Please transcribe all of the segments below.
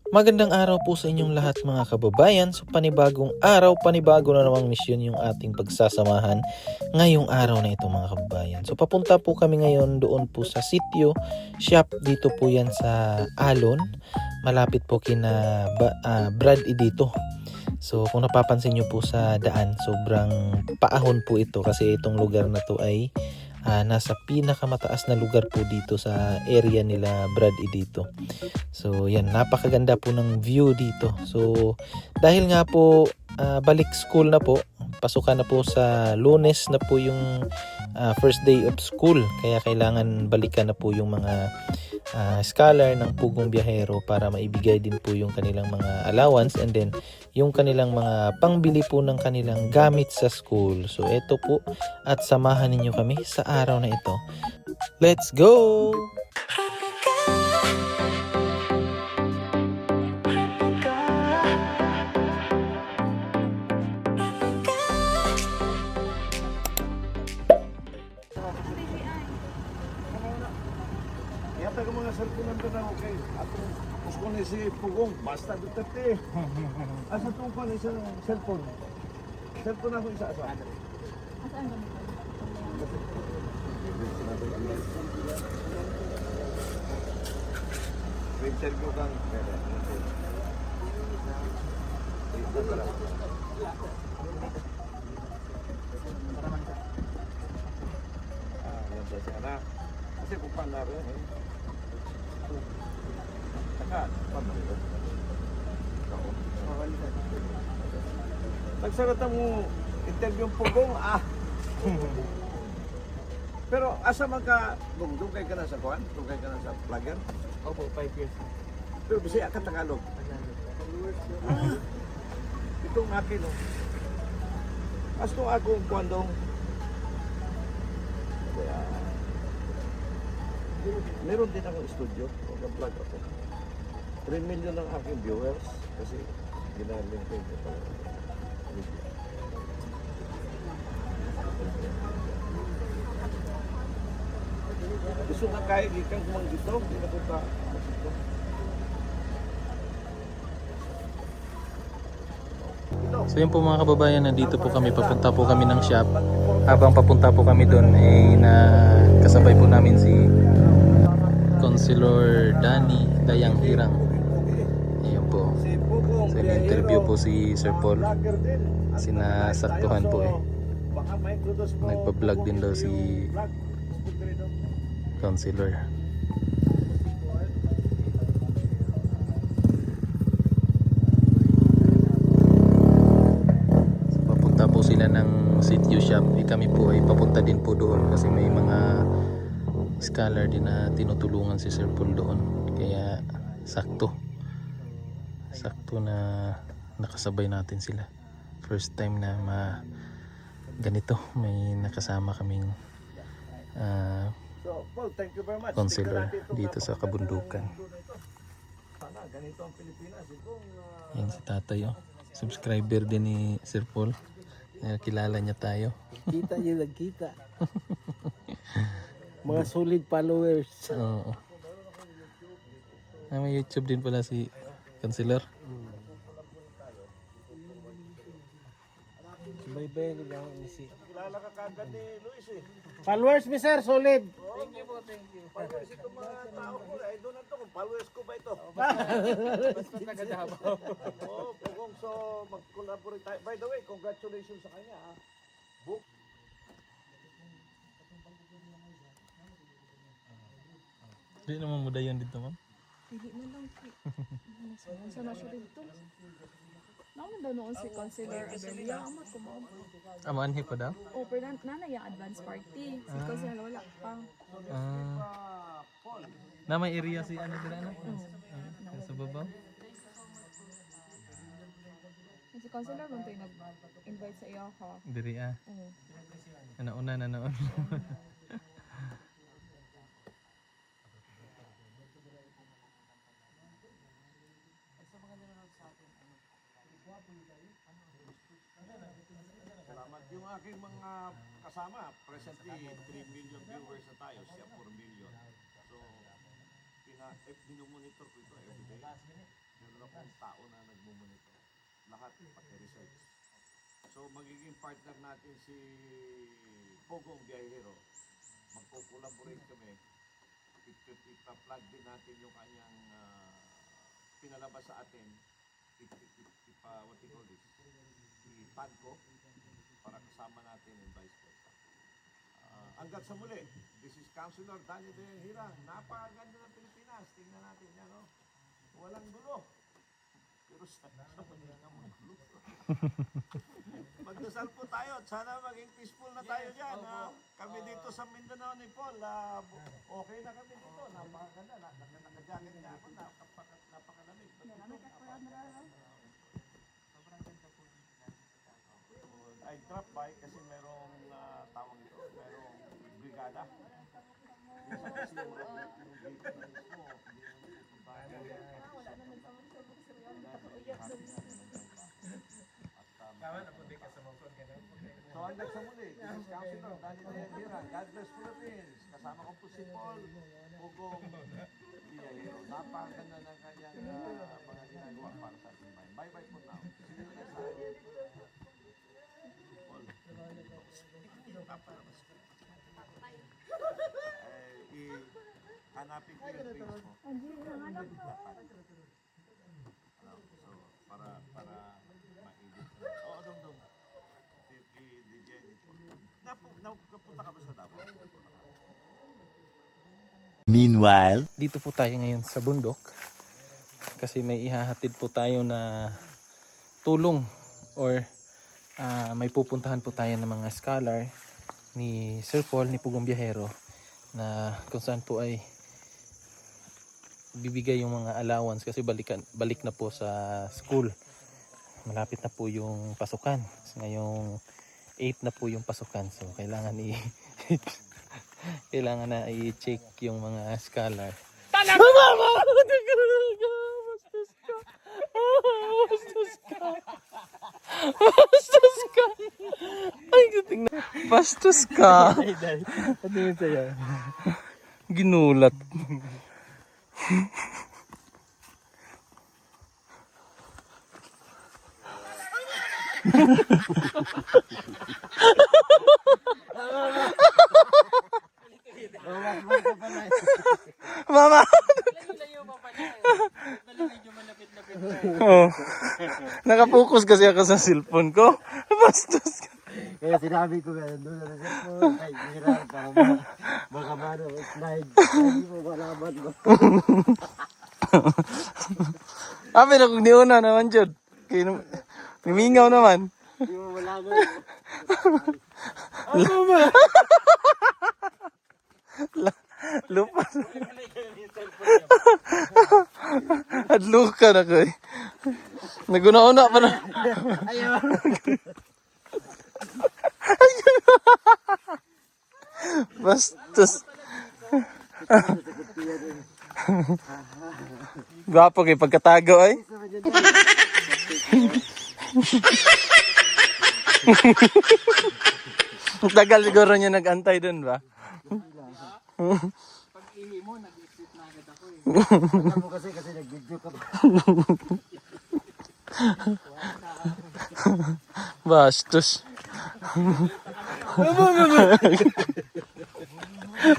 Magandang araw po sa inyong lahat mga kababayan. So panibagong araw, panibago na namang misyon yung ating pagsasamahan ngayong araw na ito mga kababayan. So papunta po kami ngayon doon po sa sitio, shop dito po yan sa Alon. Malapit po kina Brad dito. So kung napapansin nyo po sa daan, sobrang paahon po ito kasi itong lugar na to ay nasa pinakamataas na lugar po dito sa area nila Brad dito. So yan, napakaganda po ng view dito. So dahil nga po balik school na po, pasukan na po sa Lunes na po yung first day of school. Kaya kailangan balikan na po yung mga scholar ng Pugong Biyahero para maibigay din po yung kanilang mga allowance and then yung kanilang mga pangbili po ng kanilang gamit sa school. So eto po, at samahan ninyo kami sa araw na ito. Let's go! Yata ka mga cellphone nandun na okay. Atong gusto ni si Pugong, basta Duterte. Asa itong pa isa ng cellphone? Cellphone ako isa-asa. Asaan ba nito? Interview kang kasi kung panaro eh. Taka, panaro. Nagsarata mo interview ang Pugong, Pero asa man ka, dugay ka na sa kuan? Dugay ka na sa plugger? Opo, 5 years. Pero bisaya ka Tagalog. Itong akin, no? Asto akong kuandong. Kaya, meron din akong studio. Nag-vlog ako. 3 million ang aking viewers. Kasi, ginamit ko ito pa. Gusto nga kaya gikan kumang dito. Hindi na ko ka dito. So yun po mga kababayan, nandito po kami, papunta po kami ng shop. Habang papunta po kami doon ay kasabay po namin si Councilor Danny Dayang Hirang. Ayun po. So interview po si Sir Paul. Sinasaktuhan po eh. Nagpa-vlog din daw si Councilor. Po sila ng sitio shop, kami po ay papunta din po doon kasi may mga scholar din na tinutulungan si Sir Paul doon, kaya sakto na nakasabay natin sila. First time na ganito, may nakasama kaming counselor dito sa kabundukan. Yan si tatay, subscriber din ni Sir Paul. Kilala niya tayo. Kita niyo, nagkita. Mga solid followers. Oo. May YouTube din pala si Councilor. Bye-bye nila ako isi. Kilala ka kagad ni Luis eh. Followers mi sir, solid. Thank you po, thank you. Followers itong mga tao ko. Ay, doon na ito. Kung followers ko ba ito? Basta taga-Davao. Oo, Pugong. So, mag-collaborate tayo. By the way, congratulations sa kanya. Book. Hindi naman muda yun dito, ma'am. Hindi na lang. Sa na siya dito. Naman daw noon si Councilor Adelia. Amot ko mo. Amanhi pa daw? O, pero na yung advance party. Si Councilor wala pa. Na may area si ano dila na? Sa babaw? Si Councilor mo tayo nag-invite sa iyo ha. Diri Oo. Nauna. Salamat. Yung aking mga kasama, presently 3 million viewers na tayo, siya 4 million. So, binomonitor ko ito everyday. Meron ng tao na nagmumonitor. Lahat pati research. So magiging partner natin si Pogong Biyahero. Magko-collaborate kami. Ipa-plug din natin yung kanyang pinalabas sa atin. What do you call this? I-tag ko para kasama natin and vice versa. Hanggat sa muli, this is Councilor Danny De Hirang. Napakaganda ng Pilipinas. Tingnan natin yan, no? Walang gulo. Pero sa Manila mo gulo. Magdasal po tayo at sana maging peaceful na tayo dyan. Kami dito sa Mindanao ni Paul, okay na kami dito. Napakaganda. Nakajacket niya ako. Napakalamig. I drop by kasi merong tawag ito. Merong brigada. Yes, kasi yung mga gate na mismo. Hindi naman pupunta. So hanggang sa muli, this is Councilor Danny De Hirang. God bless Philippines. Kasama ko po si Paul Pogong Biyahero. Napakaganda ng kanyang mga ginagawa para sa ating bayan. Bye-bye po now. See you next time. Paul, napalabas ko. Hanapin ko yung page mo. So, para ma-edit. Oo, dong. Napunta ka ba sa Davao? Meanwhile, dito po tayo ngayon sa bundok kasi may ihahatid po tayo na tulong or may pupuntahan po tayo ng mga scholar ni Sir Paul ni Pugong Biyahero na kung saan po ay bibigay yung mga allowance kasi balik na po sa school. Malapit na po yung pasukan. Ngayong 8 na po yung pasukan. So kailangan kailangan na i-check yung mga scholar. Mama! Bastos ka! Bastos ka! Bastos ka! Ay, tingnan. Bastos ka! Ano yun sa'yo? Ginulat. Mama! Oh. Nakapokus kasi ako sa cellphone ko. Bastos ka. Kaya sinabi ko nga, doon na siya po, ay, hirap, para baka mano, slide, hindi mo malaman mo. Pero kung di una naman, Jod. Mimingaw naman. Hindi mo malaman. Ano ba? Lupa. Adlo ka na ko eh. Naguna-una pa na. Ayaw. Bastos. Gwapo kay pagkatago ay. Ang tagal siguro niya nag-antay dun ba? Pag-ihi mo, nag-exit na agad ako eh. Alam mo kasi nag-video ka ba? Bastos.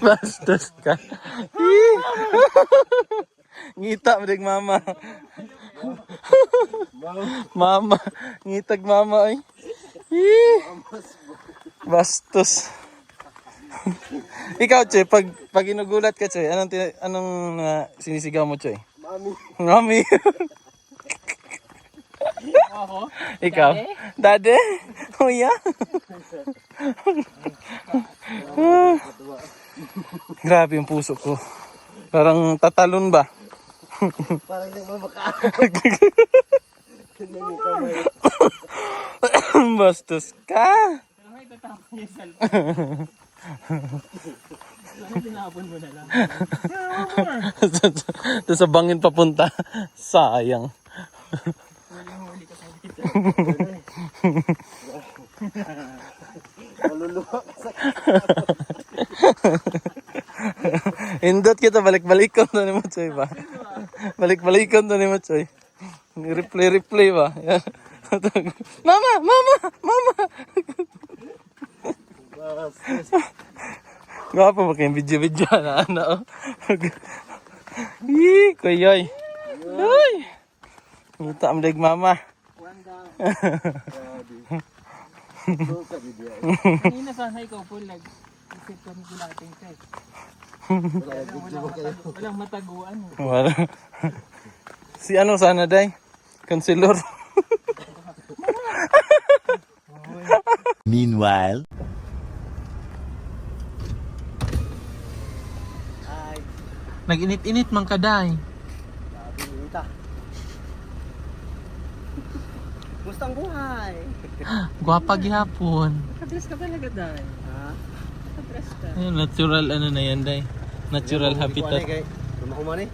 Bastos ka. Ngita mo dig mama. Mama, ngitag mama ay. Bastos. Ikaw, Choy, pag inugulat ka, Choy, anong sinisigaw mo, Choy? Mami. Mami. Ako? Ikaw? Dade? Oh, yeah. Grabe yung puso ko. Parang tatalon ba? Parang nagmamaka. Bastos ka. Pero may tatapon yung cellphone. Ano tinapon mo na lang? Sa bangin papunta. Sayang. Huli ka sa dito. Maluluwa ka sa Indot kita balik-balikon to ni Matsoy ba? Balik-balikon to ni Matsoy. Replay ba? Yan. Mama! Mama! Mama! Gwapo ba kayong video-video na ano? Yee! Kuyoy! Uy! Muta ang dag mama. Kanina sana ikaw po isip kami gulating ka eh. Walang mataguan eh. Wala. Si ano sana day? Konselor. Meanwhile. Nag-init-init man ka day. Gusto ang buhay. Gwapa gihapon. Kadres ka talaga dahil. Ha? Kadres ka. Ayun, natural ano na yan day. Natural habitat. Lumakuman eh.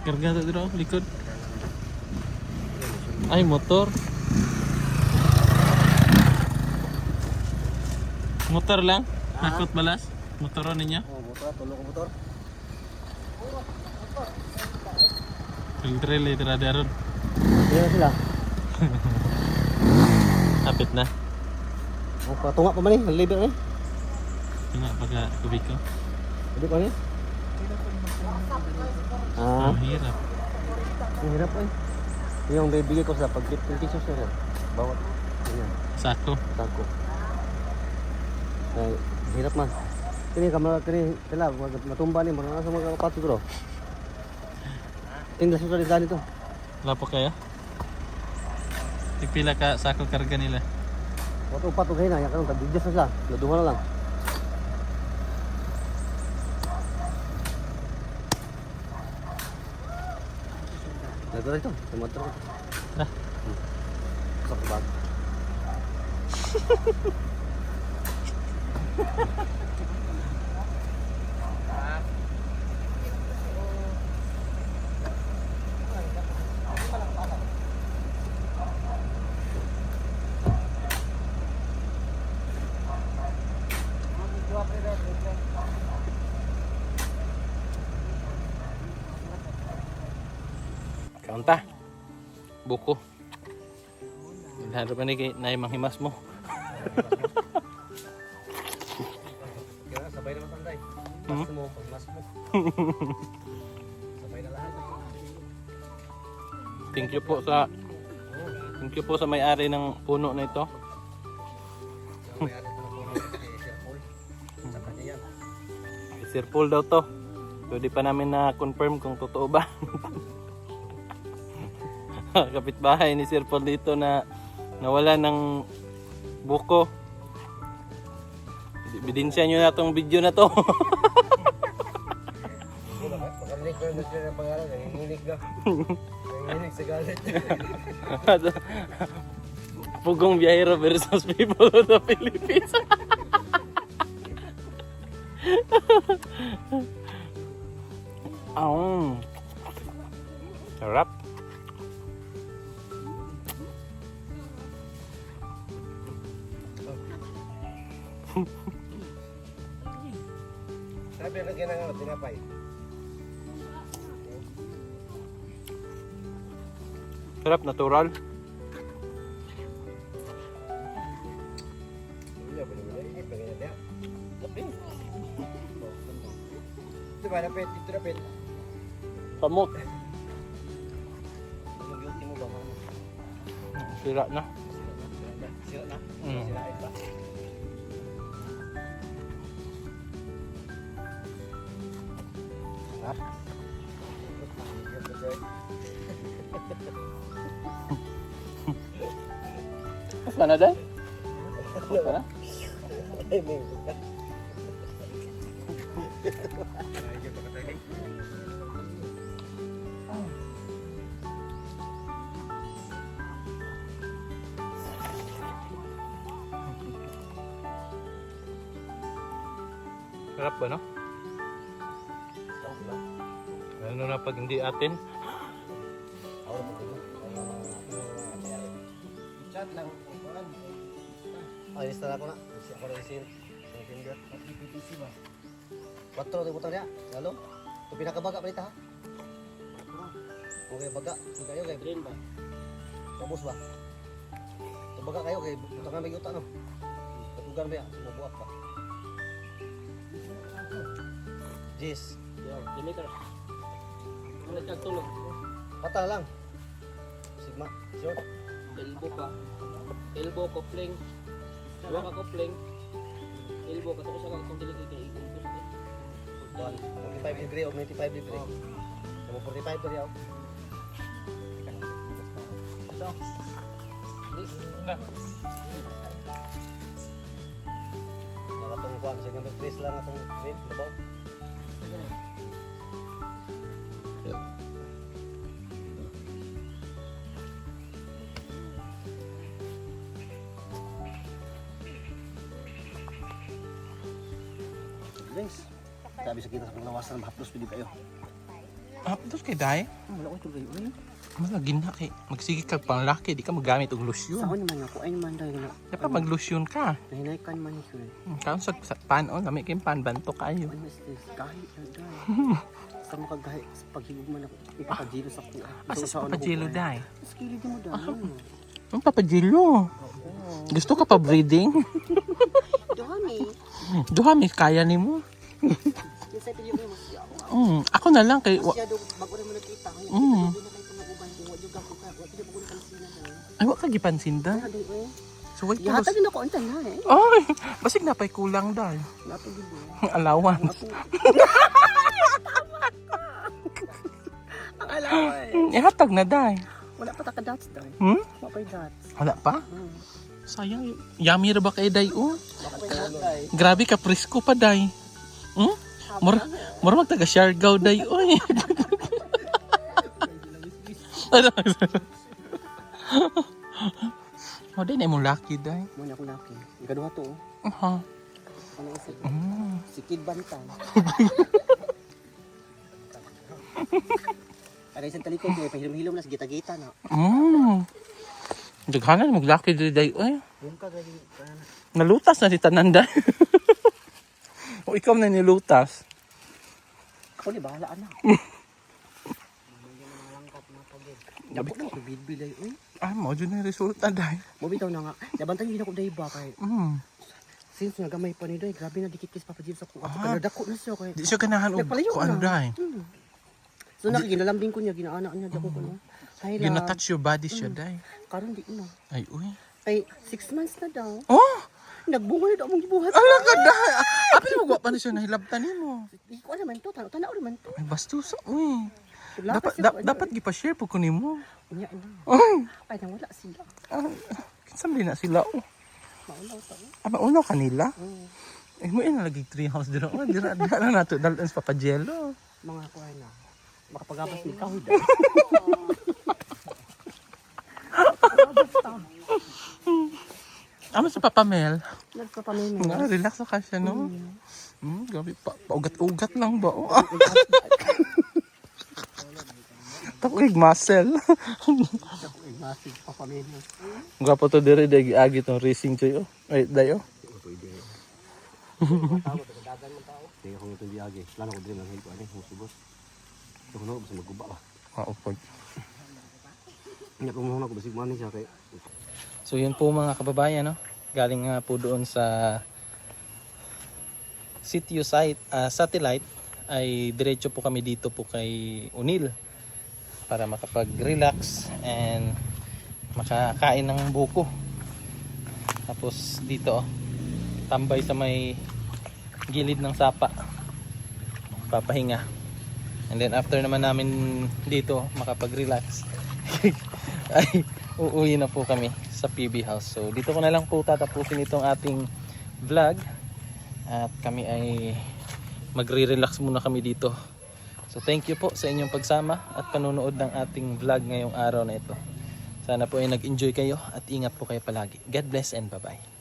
Karga to dito, likod. Ay, motor. Motor lang? Nakot balas? Motoron ninyo? Oh, motor, tulog ko motor. Trail ito na daron. Kaya sila. Apit na. Ang patunga pa man eh, nalibre eh. Tingnan pagka kubik ko. Hindi pa eh. Ah, Ang hirap. ang hirap eh. Yung bibigay ko sa pag 15 pesos na bawat. Ganyan, Sako. tako. Ay, hirap man. Kini kamera kini sila matumba ni mga sa mga kapat siguro. Tingnan sa dali ito. Wala pa kaya? Ipila ka sako karga nila. Wato upat ug na, ya karon tagdigdas na sila. Laduhan na lang. Laduhan ito, sa motor. Ah. Sa bag. Kaunta. Buko. Lalo pa ni kay manghimas mo. Kaya sabay naman tanday. Hmm? Mas mo, mas mo. Sabay na lahat. Thank you po sa may-ari ng puno na ito. Sabay natin ito ng Sir Paul. Sa kanya yan. Si Sir Paul daw to. Pwede pa namin na confirm kung totoo ba. Kapitbahay ni Sir Paul dito na nawala ng buko. Bidensya nyo na tong video na to. Pagkarinig ko na sila ng pangalan, nanginginig na. Nanginginig sa galit. Pugong biyahero versus people of the Philippines. Sarap. Sabi na ginagawa, tinapay. Sarap, natural. Diba, napit, dito napit. Pamot. Anong beauty mo ba, mama? Sira na. Sira na? Mm. Sirain pa? Sarap. Apa na dahil? Apa na? Ay, may buka. Sarap ba, no? Ano na pag hindi atin? Chat lang. Ay, lista na ko na. Ako na isin. Tinder. 4 tayo butang niya. Lalo. Ito pinakabaga pa ha. Okay, baga. Hindi kayo kay Green ba? Tapos ba? Ito baga kayo kay butangan may yuta no. Katugan ba ya? Sumubuak pa. Jis. Yo, Demeter. Wala kang tulog. Pata lang. Sigma. Sure. Elbow ka. Elbow coupling. Dua ka coupling. Elbow ka tapos sa kang delikate kay ikon. 45 degree o 95 degree. Kamu 45 dari ako. Ito. Enggak. Nakatong kuhan. Sige, number 3 lang atong rin. Diba? Guys, sabi sa kita sa panglawasan, mahaplos pwede kayo. Tapos kay Day, Wala ko ito kayo. malagin na kay magsige ka pang laki, di ka magamit og lotion. Saan naman ako? Ay naman dahil na. Dapat mag-lotion ka. Nahinaykan man yun. Kaon sa pan lami kay pan banto kayo. Ano is this? Kahit na dahil. Sa makagahit, sa paghigog man ako, ipakajilo sa kuha. Asa sa papajilo Day? Sa kilid mo dahil. Ang papajilo. Gusto ka pa breeding? Dami. Duhami kaya nimo. Yung sa ito yung mo. Ako na lang kay Masyado, bago na mo nakita. Kaya Mm. hindi na kayo panaguban. Kung wag yung gapo ka. Wag yung bago na kalsina na. ay wa ka gipansin da. Ano eh? So wait pa. Yata din ako ang tanda eh. Ay, basig na pa'y kulang Day. Nato dito. Ang allowance. Ang alawan. Ihatag na Day. Wala pa taka-dots dahil. Wala pa yung dots. Wala pa? Sayang, yummy ra ba kay Day oh? Wala pa yung dots. Grabe ka presko pa Day. Mura magtaga Siargao Day oy. Ano? Oh, day na mo lucky Day. Muna ako laki. Ikaduha to oh. Aha. Ano isa? Mm. Si Kid Bantan. Ada isang talikod eh. Pahilom-hilom na sa gita-gita na. Daghanan mo lucky Day oy. Yung ka gali. Nalutas na si tanan Day. O ikaw na nilutas. Ako ni bahala na. Dapat na ako bidbilay. Mo dyan na yung resulta Day. Mabitaw na nga. Nabantan yun ako dahil ba kay. Since nga gamay pa ni Day. Grabe na dikit-kis papajib sa kuha. Kanadako na siya kay. Di siya ganahan og Nagpalayo kung ano na. Day. So nakiginalambing ko niya. Ginaana niya. Dako ko na. Hi love. Ginatouch your body siya Day. Karon di na. Ay uy. Ay 6 months na daw. Oh! Nagbunga na daw mong gibuhat. Ala ka Day. Apil mo gwa pa na siya nahilabtan nimo. Hindi ko naman to. Tanaw naman to. Ay bastusa uy. Lakas Dapat gipa-share po ko nimo. Niya na. Ay, Ay nang wala sila. kinsa man na sila oh. Maulaw to. Uno kanila. Eh mo ina lagi tree house dira. Oh, dira na nato dalan sa papajelo. Mga kuha na. Makapagabas ni kahoy Amo sa Papa Mel. Nagpapamimil. Nga, relax na ka siya, no? Grabe, paugat-ugat lang ba? Oh. Tapos muscle. Masig papamimil. Gwapo to dire, dagi agi tong racing choy, oh. Ay, dayo. Kaya kung ito diagi, plano ko din ang hilo ani, musibos. Ito ko na, basta magguba ba. Maupod. Hindi ko muna ko basig manin siya kay. So yun po mga kababayan, no? Galing nga po doon sa sitio site, satellite, ay diretso po kami dito po kay Unil para makapag-relax and makakain ng buko. Tapos dito, tambay sa may gilid ng sapa, papahinga. And then after naman namin dito makapag-relax ay uuwi na po kami sa PB House. So dito ko na lang po tatapusin itong ating vlog at kami ay magre-relax muna kami dito. So thank you po sa inyong pagsama at panonood ng ating vlog ngayong araw na ito. Sana po ay nag-enjoy kayo at ingat po kayo palagi. God bless and bye-bye.